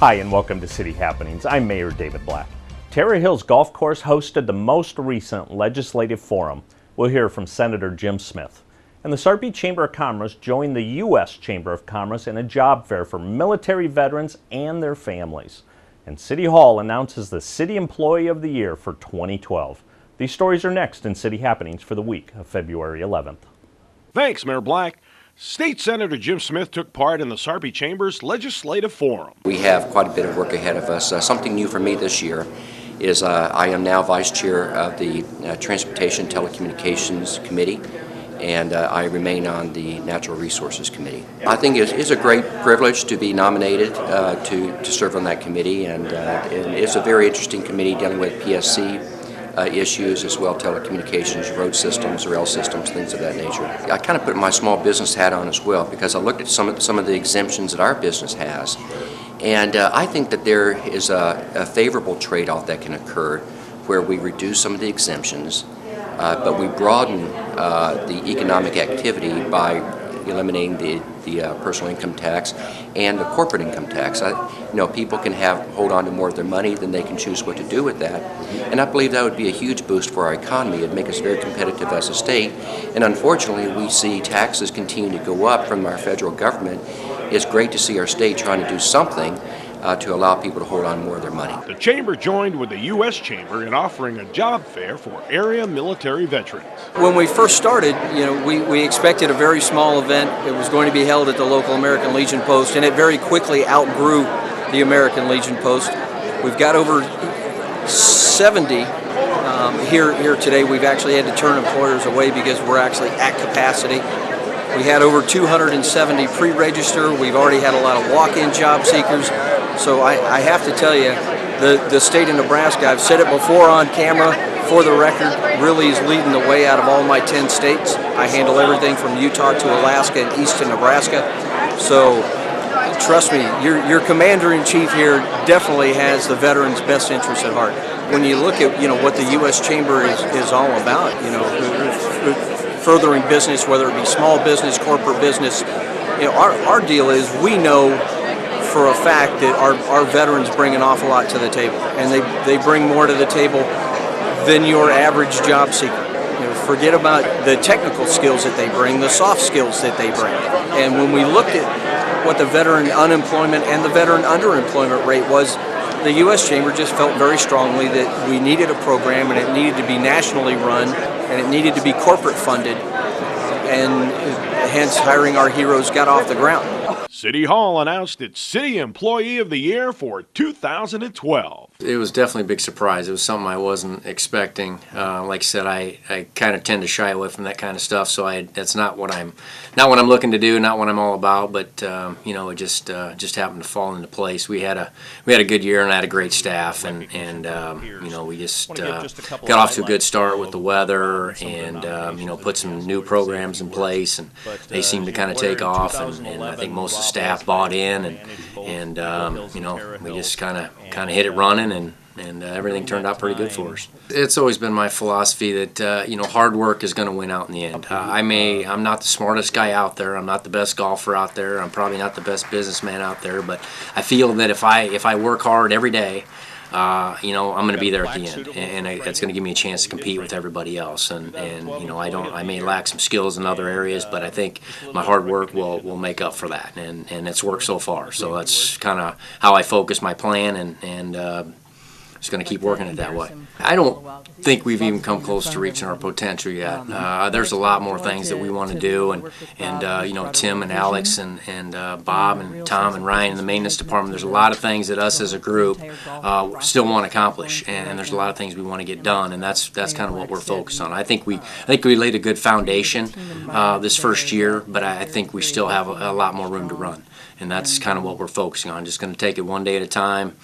Hi, and welcome to City Happenings. I'm Mayor David Black. Terra Hills Golf Course hosted the most recent legislative forum. We'll hear from Senator Jim Smith. And the Sarpy Chamber of Commerce joined the U.S. Chamber of Commerce in a job fair for military veterans and their families. And City Hall announces the City Employee of the Year for 2012. These stories are next in City Happenings for the week of February 11th. Thanks, Mayor Black. State Senator Jim Smith took part in the Sarpy Chamber's Legislative Forum. We have quite a bit of work ahead of us. Something new for me this year is I am now Vice Chair of the Transportation Telecommunications Committee, and I remain on the Natural Resources Committee. I think it's a great privilege to be nominated to serve on that committee, and it's a very interesting committee dealing with PSC issues as well, telecommunications, road systems, rail systems, things of that nature. I kind of put my small business hat on as well because I looked at some of the exemptions that our business has, and I think that there is a favorable trade-off that can occur where we reduce some of the exemptions, but we broaden the economic activity by eliminating the personal income tax and the corporate income tax. People can hold on to more of their money, then they can choose what to do with that. And I believe that would be a huge boost for our economy. It'd make us very competitive as a state. And unfortunately, we see taxes continue to go up from our federal government. It's great to see our state trying to do something to allow people to hold on more of their money. The Chamber joined with the U.S. Chamber in offering a job fair for area military veterans. When we first started, we expected a very small event. It was going to be held at the local American Legion Post, and it very quickly outgrew the American Legion Post. We've got over 70 here today. We've actually had to turn employers away because we're actually at capacity. We had over 270 pre-register. We've already had a lot of walk-in job seekers. So I have to tell you, the state of Nebraska, I've said it before on camera, for the record, really is leading the way out of all my 10 states. I handle everything from Utah to Alaska and east to Nebraska. So trust me, your commander-in-chief here definitely has the veterans' best interests at heart. When you look at what the U.S. Chamber is all about, furthering business, whether it be small business, corporate business, our deal is we know for a fact that our veterans bring an awful lot to the table, and they bring more to the table than your average job seeker. Forget about the technical skills that they bring, the soft skills that they bring. And when we looked at what the veteran unemployment and the veteran underemployment rate was, the U.S. Chamber just felt very strongly that we needed a program, and it needed to be nationally run, and it needed to be corporate funded, and hence hiring our heroes got off the ground. City Hall announced its City Employee of the Year for 2012. It was definitely a big surprise. It was something I wasn't expecting. Like I said, I kind of tend to shy away from that kind of stuff, so that's not what I'm looking to do, not what I'm all about. But it just happened to fall into place. We had a good year, and I had a great staff, and we just got off to a good start with the weather, and put some new programs in place, and they seemed to kind of take off, and I think most of the staff bought in, and we just kind of hit it running, and everything turned out pretty good for us. It's always been my philosophy that hard work is going to win out in the end. I'm not the smartest guy out there. I'm not the best golfer out there. I'm probably not the best businessman out there. But I feel that if I work hard every day, I'm going to be there at the end, and it's going to give me a chance to compete with everybody else. And I may lack some skills in other areas, but I think my hard work will make up for that, and it's worked so far. So that's kind of how I focus my plan, and just going to keep working it that way. I don't think we've even come close to reaching our potential yet. There's a lot more things that we want to do, and Tim and Alex and Bob and Tom and Ryan in the maintenance department, there's a lot of things that us as a group still want to accomplish, and there's a lot of things we want to get done, and that's kind of what we're focused on. I think we laid a good foundation this first year, but I think we still have a lot more room to run, and that's kind of what we're focusing on. Just going to take it one day at a time,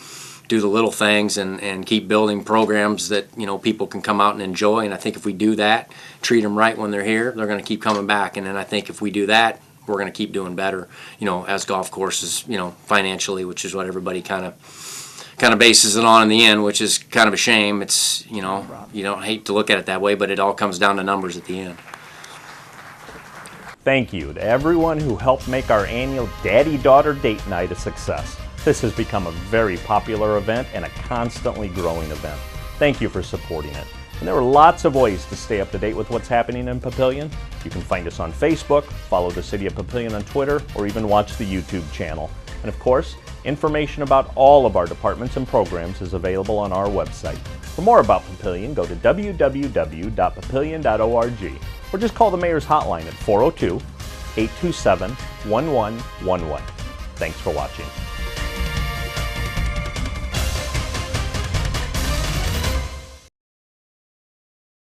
do the little things, and keep building programs that people can come out and enjoy. And I think if we do that, treat them right when they're here, they're going to keep coming back. And then I think if we do that, we're going to keep doing better, as golf courses, financially, which is what everybody kind of bases it on in the end, which is kind of a shame. It's you don't hate to look at it that way, but it all comes down to numbers at the end. Thank you to everyone who helped make our annual Daddy-Daughter Date Night a success. This has become a very popular event and a constantly growing event. Thank you for supporting it. And there are lots of ways to stay up to date with what's happening in Papillion. You can find us on Facebook, follow the City of Papillion on Twitter, or even watch the YouTube channel. And of course, information about all of our departments and programs is available on our website. For more about Papillion, go to www.papillion.org or just call the Mayor's Hotline at 402-827-1111. Thanks for watching.